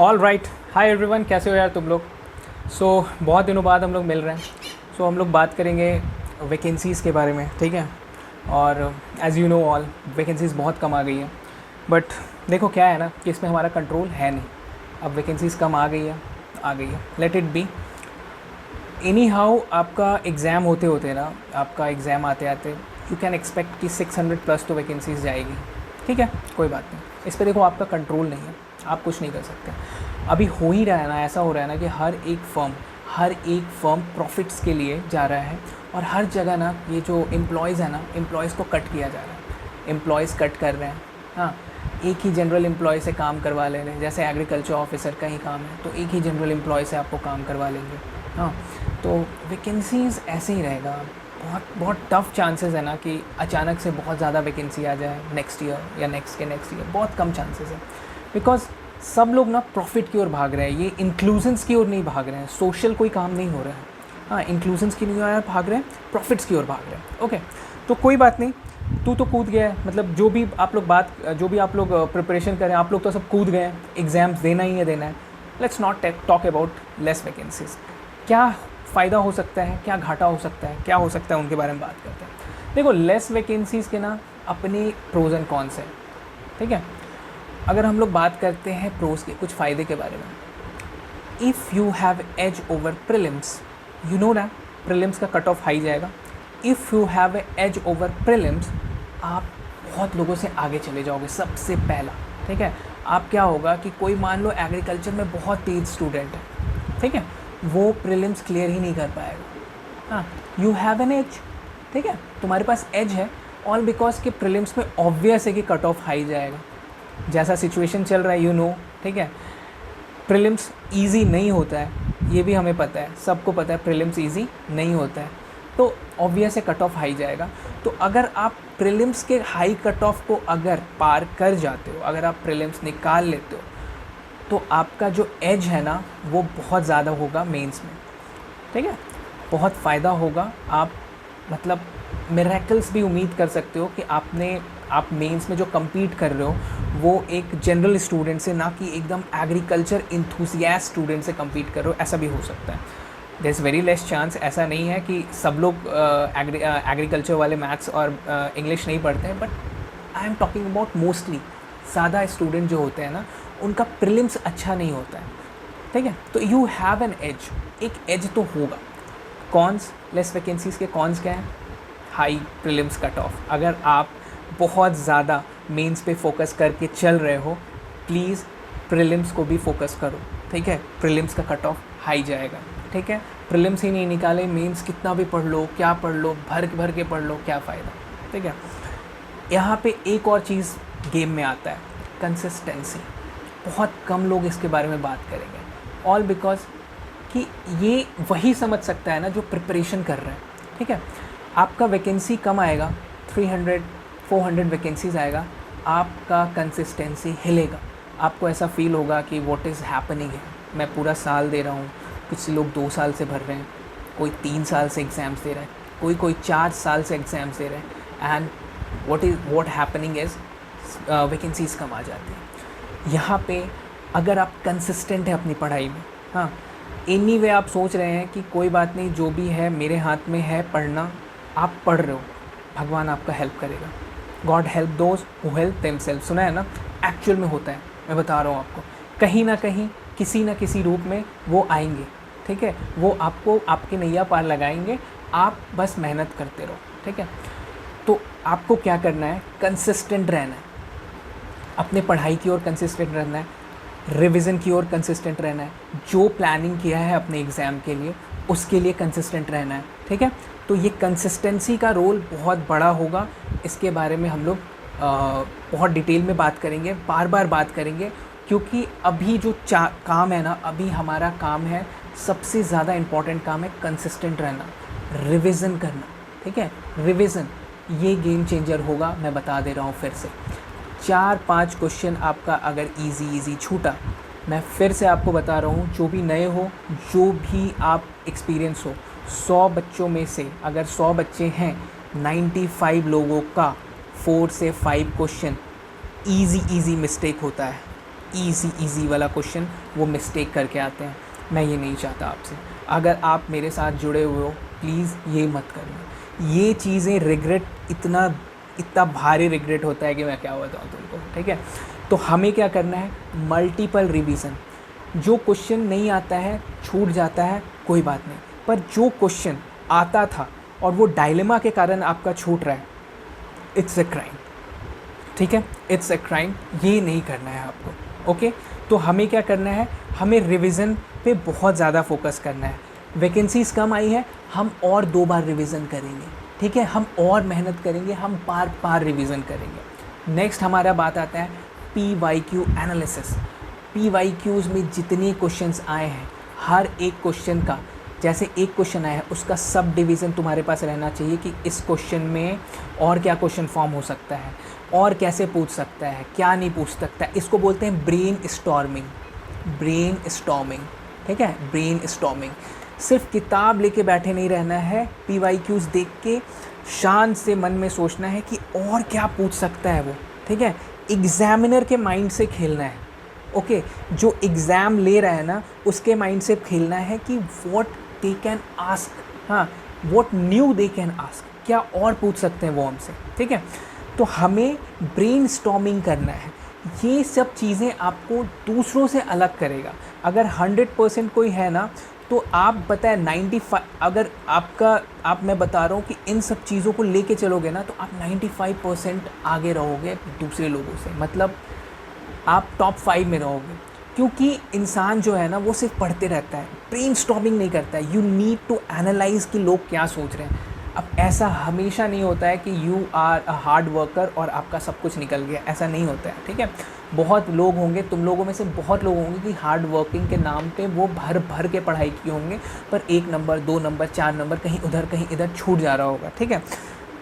All right, hi everyone, कैसे हो यार तुम लोग। बहुत दिनों बाद हम लोग मिल रहे हैं। हम लोग बात करेंगे वैकेंसीज़ के बारे में, ठीक है। और as you know all, vacancies बहुत कम आ गई है। बट देखो क्या है ना कि इसमें हमारा कंट्रोल है नहीं। अब वैकेंसीज़ कम आ गई है, let it be. Any how आपका एग्ज़ाम होते होते ना, आपका एग्ज़ाम आते आते यू कैन एक्सपेक्ट कि 600 प्लस तो वैकेंसीज़ जाएगी, ठीक है। कोई बात नहीं, इस पर देखो आपका कंट्रोल नहीं है, आप कुछ नहीं कर सकते। अभी हो ही रहा है ना, ऐसा हो रहा है ना कि हर एक फर्म प्रॉफिट्स के लिए जा रहा है। और हर जगह ना ये जो एम्प्लॉयज़ है ना, एम्प्लॉयज़ को कट किया जा रहा है। एम्प्लॉयज़ कट कर रहे हैं, हाँ। एक ही जनरल एम्प्लॉय से काम करवा ले रहे हैं। जैसे एग्रीकल्चर ऑफिसर का ही काम है तो एक ही जनरल एम्प्लॉय से आपको काम करवा लेंगे, हाँ। तो वैकेंसीज़ ऐसे ही रहेगा। बहुत बहुत टफ़ चांसेस है ना कि अचानक से बहुत ज़्यादा वैकेंसी आ जाए नेक्स्ट ईयर या नेक्स्ट के नेक्स्ट ईयर। बहुत कम चांसेस है, बिकॉज सब लोग ना प्रॉफिट की ओर भाग रहे हैं। ये इंक्लूजन्स की ओर नहीं भाग रहे हैं, सोशल कोई काम नहीं हो रहा है, हाँ। इंक्लूजन्स की ओर भाग रहे हैं, प्रॉफिट्स की ओर भाग रहे हैं। ओके, तो कोई बात नहीं, तू तो कूद गया है। मतलब जो भी आप लोग प्रिपरेशन करें, आप लोग तो सब कूद गए हैं। एग्ज़ाम्स देना ही है, देना है। Let's not talk about less vacancies. क्या फ़ायदा हो सकता है, क्या घाटा हो सकता है, क्या हो सकता है, उनके बारे में बात करते हैं। देखो, लेस वैकेंसीज़ के ना अपने प्रोज एंड कॉन्स हैं, ठीक है। अगर हम लोग बात करते हैं प्रोज के, कुछ फ़ायदे के बारे में। If you have edge over prelims, you know ना, प्रीलिम्स का कट ऑफ हाई जाएगा। If you have edge over prelims, आप बहुत लोगों से आगे चले जाओगे सबसे पहला, ठीक है। आप क्या होगा कि कोई मान लो एग्रीकल्चर में बहुत तेज स्टूडेंट है, ठीक है, वो प्रीलिम्स क्लियर ही नहीं कर पाएगा, हाँ। यू हैव एन एज, ठीक है, तुम्हारे पास एज है। ऑल बिकॉज के प्रीलिम्स में ऑब्वियस है कि कट ऑफ हाई जाएगा। जैसा सिचुएशन चल रहा है, यू नो, ठीक है। प्रीलिम्स ईजी नहीं होता है, ये भी हमें पता है, सबको पता है प्रीलिम्स ईजी नहीं होता है। तो ऑब्वियस है कट ऑफ हाई जाएगा। तो अगर आप प्रीलिम्स के हाई कट ऑफ को अगर पार कर जाते हो, अगर आप प्रीलिम्स निकाल लेते हो, तो आपका जो एज है ना वो बहुत ज़्यादा होगा मेंस में, ठीक है। बहुत फ़ायदा होगा। आप मतलब मिरेकल्स भी उम्मीद कर सकते हो कि आप मेंस में जो compete कर रहे हो वो एक जनरल स्टूडेंट से, ना कि एकदम एग्रीकल्चर इंथुसियास्ट स्टूडेंट से compete कर रहे हो, ऐसा भी हो सकता है। There is very less chance. ऐसा नहीं है कि सब लोग एग्रीकल्चर वाले मैथ्स और इंग्लिश नहीं पढ़ते हैं, but I am talking about mostly ज़्यादा स्टूडेंट जो होते हैं ना, उनका प्रीलिम्स अच्छा नहीं होता है, ठीक है। तो यू हैव एन एज, एक एज तो होगा। कॉन्स, लेस वैकेंसीज़ के कॉन्स क्या हैं? High prelims cut off. अगर आप बहुत ज़्यादा मेंस पे फोकस करके चल रहे हो, प्लीज़ प्रीलिम्स को भी फोकस करो, ठीक है। प्रीलिम्स का कट ऑफ हाई जाएगा, ठीक है। प्रीलिम्स ही नहीं निकाले, मेंस कितना भी पढ़ लो, क्या पढ़ लो, भर के पढ़ लो, क्या फ़ायदा, ठीक है। यहाँ पे एक और चीज़ गेम में आता है, कंसिस्टेंसी। बहुत कम लोग इसके बारे में बात करेंगे, ऑल बिकॉज कि ये वही समझ सकता है ना जो प्रिपरेशन कर रहा है, ठीक है। आपका वैकेंसी कम आएगा, 300-400 वैकेंसीज आएगा, आपका कंसिस्टेंसी हिलेगा। आपको ऐसा फील होगा कि व्हाट इज़ हैपनिंग है, मैं पूरा साल दे रहा हूँ, कुछ लोग 2 साल से भर रहे हैं, कोई 3 साल से एग्ज़ाम्स दे रहे हैं, कोई 4 साल से एग्ज़ाम्स दे रहे हैं, and what happening is vacancies कम आ जाती है। यहाँ पे अगर आप कंसिस्टेंट हैं अपनी पढ़ाई में, हाँ, एनीवे आप सोच रहे हैं कि कोई बात नहीं, जो भी है मेरे हाथ में है पढ़ना, आप पढ़ रहे हो, भगवान आपका हेल्प करेगा। God help those who help themselves, सुना है ना, एक्चुअल में होता है। मैं बता रहा हूँ आपको, कहीं ना कहीं किसी न किसी रूप में वो आएंगे, ठीक है। वो आपको आपकी नैया पार लगाएंगे, आप बस मेहनत करते रहो, ठीक है। तो आपको क्या करना है? कंसिस्टेंट रहना है, अपने पढ़ाई की ओर कंसिस्टेंट रहना है, रिवीजन की ओर कंसिस्टेंट रहना है, जो प्लानिंग किया है अपने एग्ज़ाम के लिए उसके लिए कंसिस्टेंट रहना है, ठीक है। तो ये कंसिस्टेंसी का रोल बहुत बड़ा होगा। इसके बारे में हम लोग बहुत डिटेल में बात करेंगे, बार बार बात करेंगे, क्योंकि अभी जो काम है ना, अभी हमारा काम है, सबसे ज़्यादा इम्पॉर्टेंट काम है कंसिस्टेंट रहना, रिवीजन करना, ठीक है। रिवीजन ये गेम चेंजर होगा, मैं बता दे रहा हूँ फिर से। 4-5 क्वेश्चन आपका अगर इजी छूटा, मैं फिर से आपको बता रहा हूँ, जो भी नए हो, जो भी आप एक्सपीरियंस हो, 100 बच्चों में से अगर 100 बच्चे हैं, 95 लोगों का 4 से 5 क्वेश्चन इजी मिस्टेक होता है, ईजी वाला क्वेश्चन वो मिस्टेक करके आते हैं। मैं ये नहीं चाहता आपसे। अगर आप मेरे साथ जुड़े हुए हो प्लीज़ ये मत करना। ये चीज़ें रिग्रेट इतना भारी रिग्रेट होता है कि मैं क्या बताऊँ तुमको, ठीक है। तो हमें क्या करना है, मल्टीपल रिवीजन। जो क्वेश्चन नहीं आता है छूट जाता है कोई बात नहीं, पर जो क्वेश्चन आता था और वो डायलेमा के कारण आपका छूट रहा है, इट्स अ क्राइम, ठीक है, इट्स अ क्राइम। ये नहीं करना है आपको, ओके। तो हमें क्या करना है, हमें रिवीजन पे बहुत ज़्यादा फोकस करना है। वैकेंसीज़ कम आई है, हम और 2 बार रिवीजन करेंगे, ठीक है, हम और मेहनत करेंगे, हम बार रिवीजन करेंगे। नेक्स्ट हमारा बात आता है PYQ एनालिसिस। PYQs में जितने क्वेश्चंस आए हैं, हर एक क्वेश्चन का, जैसे एक क्वेश्चन आया है उसका सब डिवीज़न तुम्हारे पास रहना चाहिए कि इस क्वेश्चन में और क्या क्वेश्चन फॉर्म हो सकता है, और कैसे पूछ सकता है, क्या नहीं पूछ सकता है। इसको बोलते हैं ब्रेन स्टॉर्मिंग, ठीक है, ब्रेन स्टॉर्मिंग। सिर्फ किताब लेके बैठे नहीं रहना है, PYQs देख के शांत से मन में सोचना है कि और क्या पूछ सकता है वो, ठीक है। एग्जामिनर के माइंड से खेलना है, ओके। जो एग्ज़ाम ले रहा है ना उसके माइंड से खेलना है कि व्हाट दे कैन आस्क, हाँ, what new they can ask, क्या और पूछ सकते हैं वो हमसे, ठीक है। तो हमें ब्रेनस्टॉर्मिंग करना है। ये सब चीज़ें आपको दूसरों से अलग करेगा। अगर 100% कोई है ना, तो आप पता है 95, अगर मैं बता रहा हूँ कि इन सब चीज़ों को लेके चलोगे ना, तो आप 95% आगे रहोगे दूसरे लोगों से, मतलब आप टॉप 5 में रहोगे। क्योंकि इंसान जो है ना वो सिर्फ पढ़ते रहता है, ब्रेनस्टॉर्मिंग नहीं करता है। यू नीड टू एनालाइज कि लोग क्या सोच रहे हैं। अब ऐसा हमेशा नहीं होता है कि you are a hard worker और आपका सब कुछ निकल गया, ऐसा नहीं होता है, ठीक है। बहुत लोग होंगे, तुम लोगों में से बहुत लोग होंगे कि हार्ड वर्किंग के नाम पे वो भर के पढ़ाई किए होंगे, पर 1 नंबर 2 नंबर 4 नंबर कहीं इधर छूट जा रहा होगा, ठीक है।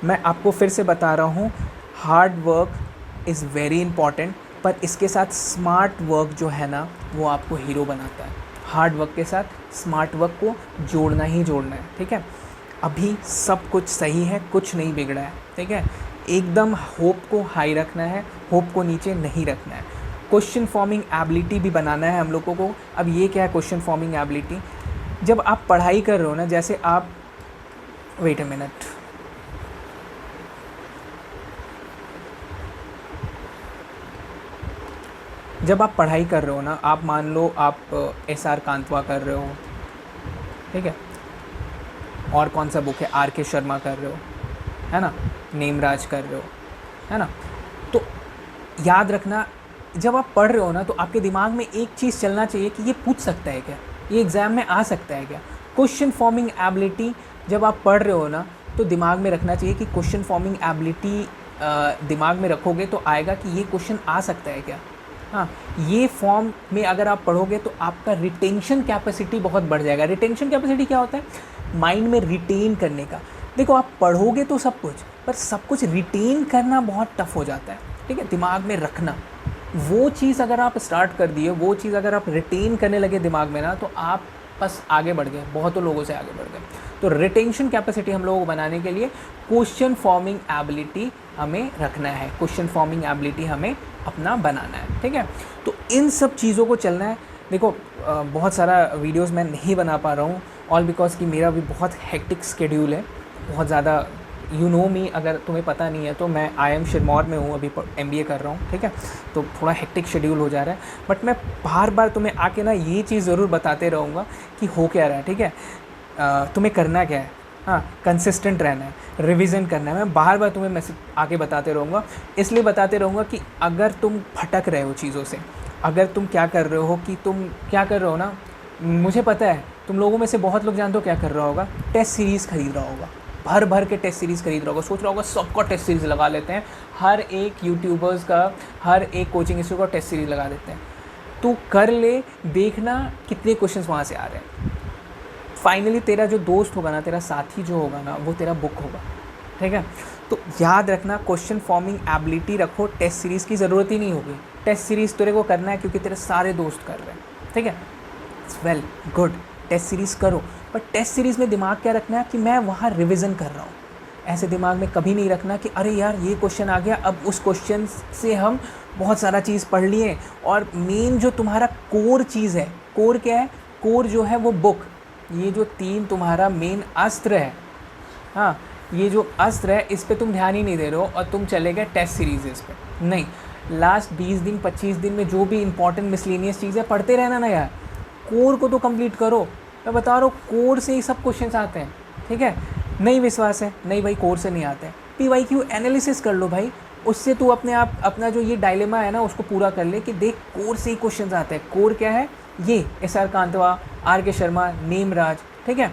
मैं आपको फिर से बता रहा हूँ, hard work is very important, पर इसके साथ स्मार्ट वर्क जो है ना वो आपको हीरो बनाता है। हार्ड वर्क के साथ स्मार्ट वर्क को जोड़ना ही जोड़ना है, ठीक है। अभी सब कुछ सही है, कुछ नहीं बिगड़ा है, ठीक है। एकदम होप को हाई रखना है, होप को नीचे नहीं रखना है। क्वेश्चन फॉर्मिंग एबिलिटी भी बनाना है हम लोगों को। अब ये क्या है क्वेश्चन फॉर्मिंग एबिलिटी? जब आप पढ़ाई कर रहे हो ना, जैसे आप, वेट अ मिनट, जब आप पढ़ाई कर रहे हो ना, आप मान लो आप SR कांतवा कर रहे हो, ठीक है, और कौन सा बुक है, RK शर्मा कर रहे हो, है ना, नेमराज कर रहे हो, है ना। तो याद रखना, जब आप पढ़ रहे हो ना, तो आपके दिमाग में एक चीज़ चलना चाहिए कि ये पूछ सकता है क्या, ये एग्ज़ाम में आ सकता है क्या। क्वेश्चन फॉर्मिंग एबिलिटी जब आप पढ़ रहे हो ना, तो दिमाग में रखना चाहिए कि क्वेश्चन फॉर्मिंग एबिलिटी दिमाग में रखोगे तो आएगा कि ये क्वेश्चन आ सकता है क्या। हाँ, ये फॉर्म में अगर आप पढ़ोगे तो आपका रिटेंशन कैपेसिटी बहुत बढ़ जाएगा। रिटेंशन कैपेसिटी क्या होता है? माइंड में रिटेन करने का। देखो, आप पढ़ोगे तो सब कुछ, पर सब कुछ रिटेन करना बहुत टफ हो जाता है, ठीक है, दिमाग में रखना। वो चीज़ अगर आप स्टार्ट कर दिए, वो चीज़ अगर आप रिटेन करने लगे दिमाग में ना, तो आप बस आगे बढ़ गए, बहुतों लोगों से आगे बढ़ गए। तो रिटेंशन कैपेसिटी हम लोगों को बनाने के लिए क्वेश्चन फॉर्मिंग एबिलिटी हमें रखना है, क्वेश्चन फॉर्मिंग एबिलिटी हमें अपना बनाना है, ठीक है। तो इन सब चीज़ों को चलना है। देखो, बहुत सारा वीडियोस मैं नहीं बना पा रहा हूँ, ऑल बिकॉज कि मेरा भी बहुत हेक्टिक स्केड्यूल है, बहुत ज़्यादा। यू नो मी, अगर तुम्हें पता नहीं है तो मैं IIM सिरमौर में हूँ, अभी MBA कर रहा हूँ, ठीक है। तो थोड़ा हेक्टिक शेड्यूल हो जा रहा है, बट मैं बार बार तुम्हें आके ना ये चीज़ ज़रूर बताते रहूँगा कि हो क्या रहा है, ठीक है। तुम्हें करना क्या है, हाँ, कंसिस्टेंट रहना है, रिवीजन करना है। मैं बार बार तुम्हें मैसेज आके बताते रहूँगा, इसलिए बताते रहूँगा कि अगर तुम भटक रहे हो चीज़ों से, अगर तुम क्या कर रहे हो कि तुम क्या कर रहे हो ना, मुझे पता है तुम लोगों में से बहुत लोग जानते हो क्या कर रहा होगा, टेस्ट सीरीज़ खरीद रहा होगा, भर के टेस्ट सीरीज़ खरीद रहा होगा, सोच रहा होगा सबका टेस्ट सीरीज़ लगा लेते हैं, हर एक यूट्यूबर्स का, हर एक कोचिंग इंस्टीट्यूट का टेस्ट सीरीज़ लगा देते हैं। तो कर ले, देखना कितने क्वेश्चंस वहाँ से आ रहे हैं। फाइनली तेरा जो दोस्त होगा ना, तेरा साथी जो होगा ना, वो तेरा बुक होगा, ठीक है। तो याद रखना, क्वेश्चन फॉर्मिंग एबिलिटी रखो, टेस्ट सीरीज़ की ज़रूरत ही नहीं होगी। टेस्ट सीरीज़ तेरे को करना है क्योंकि तेरे सारे दोस्त कर रहे हैं, ठीक है, it's well good, test series करो। पर टेस्ट सीरीज़ में दिमाग क्या रखना है कि मैं वहाँ रिवीजन कर रहा हूँ। ऐसे दिमाग में कभी नहीं रखना कि अरे यार ये क्वेश्चन आ गया, अब उस क्वेश्चन से हम बहुत सारा चीज़ पढ़ लिए, और मेन जो तुम्हारा कोर चीज़ है, कोर क्या है, कोर जो है वो बुक, ये जो 3 तुम्हारा मेन अस्त्र है, हाँ ये जो अस्त्र है इस पे तुम ध्यान ही नहीं दे रहे हो और तुम चले गए टेस्ट सीरीज़ पे। नहीं, लास्ट 20 दिन 25 दिन में जो भी इंपॉर्टेंट मिसलेनियस चीज़ें पढ़ते रहना ना यार, कोर को तो कंप्लीट करो। मैं बता रहा हूँ कोर से ही सब क्वेश्चंस आते हैं, ठीक है। नहीं विश्वास है, नहीं भाई कोर से नहीं आते हैं, PYQ एनालिसिस कर लो भाई, उससे तू अपने आप अपना जो ये डायलेमा है ना उसको पूरा कर ले कि देख कोर से ही क्वेश्चंस आते हैं। कोर क्या है, ये SR कांतवा, RK शर्मा, नेमराज, ठीक है।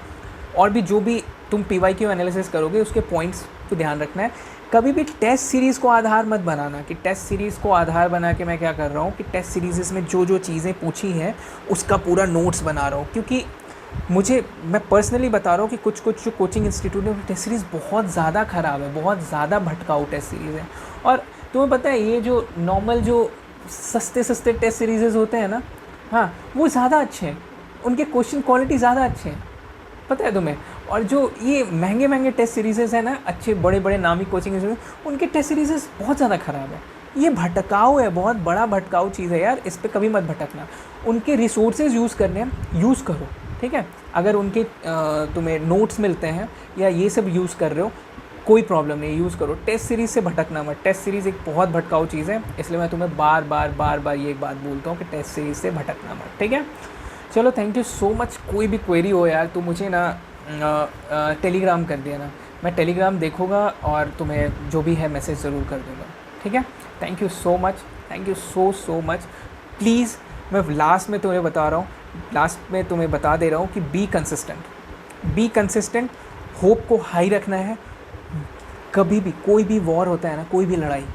और भी जो भी तुम PYQ एनालिसिस करोगे उसके पॉइंट्स को ध्यान रखना है। कभी भी टेस्ट सीरीज़ को आधार मत बनाना कि टेस्ट सीरीज़ को आधार बना के मैं क्या कर रहा हूँ कि टेस्ट सीरीज़ में जो जो चीज़ें पूछी हैं उसका पूरा नोट्स बना रहा हूँ। क्योंकि मैं पर्सनली बता रहा हूँ कि कुछ जो कोचिंग इंस्टीट्यूट में टेस्ट सीरीज़ बहुत ज़्यादा ख़राब है, बहुत ज़्यादा भटकाऊ टेस्ट सीरीज़ है। और तुम्हें पता है ये जो नॉर्मल जो सस्ते टेस्ट सीरीज़ होते हैं ना, हाँ वो ज़्यादा अच्छे हैं, उनके क्वेश्चन क्वालिटी ज़्यादा अच्छे हैं, पता है तुम्हें। और जो ये महंगे टेस्ट सीरीज़ है ना, अच्छे बड़े नामी कोचिंग इंस्टीट्यूट, उनके टेस्ट सीरीज़ बहुत ज़्यादा ख़राब है। ये भटकाऊ है, बहुत बड़ा भटकाऊ चीज़ है यार, इस पर कभी मत भटकना। उनके रिसोर्सेज यूज़ करने हैं, यूज़ करो, ठीक है। अगर उनके तुम्हें नोट्स मिलते हैं या ये सब यूज़ कर रहे हो कोई प्रॉब्लम नहीं, यूज़ करो। टेस्ट सीरीज़ से भटकना मत, टेस्ट सीरीज़ एक बहुत भटकाऊ चीज़ है, इसलिए मैं तुम्हें बार बार ये एक बात बोलता हूँ कि टेस्ट सीरीज़ से भटकना मत, ठीक है। चलो थैंक यू सो मच। कोई भी क्वेरी हो यार तो मुझे ना टेलीग्राम कर दिया ना, मैं टेलीग्राम देखूँगा और तुम्हें जो भी है मैसेज ज़रूर कर दूँगा, ठीक है। Thank you so much, thank you so much. Please मैं लास्ट में तुम्हें बता रहा हूँ, लास्ट में तुम्हें बता दे रहा हूँ कि बी कंसिस्टेंट, होप को हाई रखना है। कभी भी कोई भी वॉर होता है ना, कोई भी लड़ाई,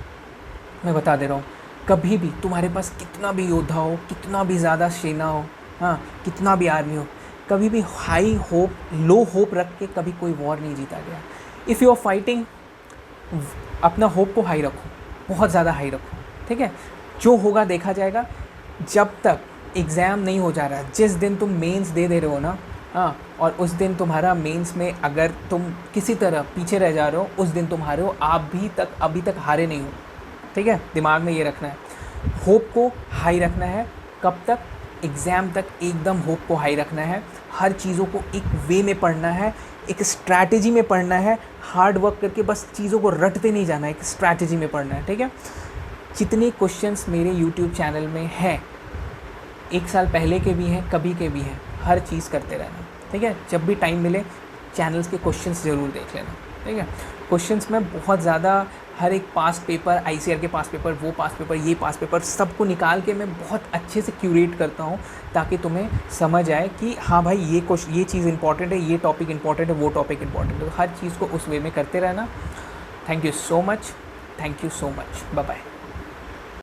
मैं बता दे रहा हूँ, कभी भी तुम्हारे पास कितना भी योद्धा हो, कितना भी ज़्यादा सेना हो, हाँ कितना भी आर्मी हो, कभी भी हाई होप लो होप रख के कभी कोई वॉर नहीं जीता गया। इफ़ यू आर फाइटिंग, अपना होप को हाई रखो, बहुत ज़्यादा हाई रखो, ठीक है। जो होगा देखा जाएगा। जब तक एग्ज़ाम नहीं हो जा रहा, जिस दिन तुम मेंस दे रहे हो ना, हाँ, और उस दिन तुम्हारा मेंस में अगर तुम किसी तरह पीछे रह जा रहे हो, उस दिन तुम हारे हो। आप अभी तक हारे नहीं हो, ठीक है, दिमाग में ये रखना है। होप को हाई रखना है, कब तक, एग्ज़ाम तक एकदम होप को हाई रखना है। हर चीज़ों को एक वे में पढ़ना है, एक स्ट्रैटेजी में पढ़ना है, हार्ड वर्क करके बस चीज़ों को रटते नहीं जाना है, एक स्ट्रैटेजी में पढ़ना है, ठीक है। जितने क्वेश्चंस मेरे YouTube चैनल में हैं, 1 साल पहले के भी हैं, कभी के भी हैं, हर चीज़ करते रहना, ठीक है। जब भी टाइम मिले चैनल्स के क्वेश्चंस ज़रूर देख लेना, ठीक है। क्वेश्चंस में बहुत ज़्यादा हर एक पास्ट पेपर, ICAR के पास्ट पेपर, वो पास्ट पेपर, ये पास्ट पेपर, सबको निकाल के मैं बहुत अच्छे से क्यूरेट करता हूँ ताकि तुम्हें समझ आए कि हाँ भाई ये चीज़ इंपॉर्टेंट है, ये टॉपिक इंपॉर्टेंट है, वो टॉपिक इंपॉर्टेंट है। तो हर चीज़ को उस वे में करते रहना। Thank you so much, bye bye.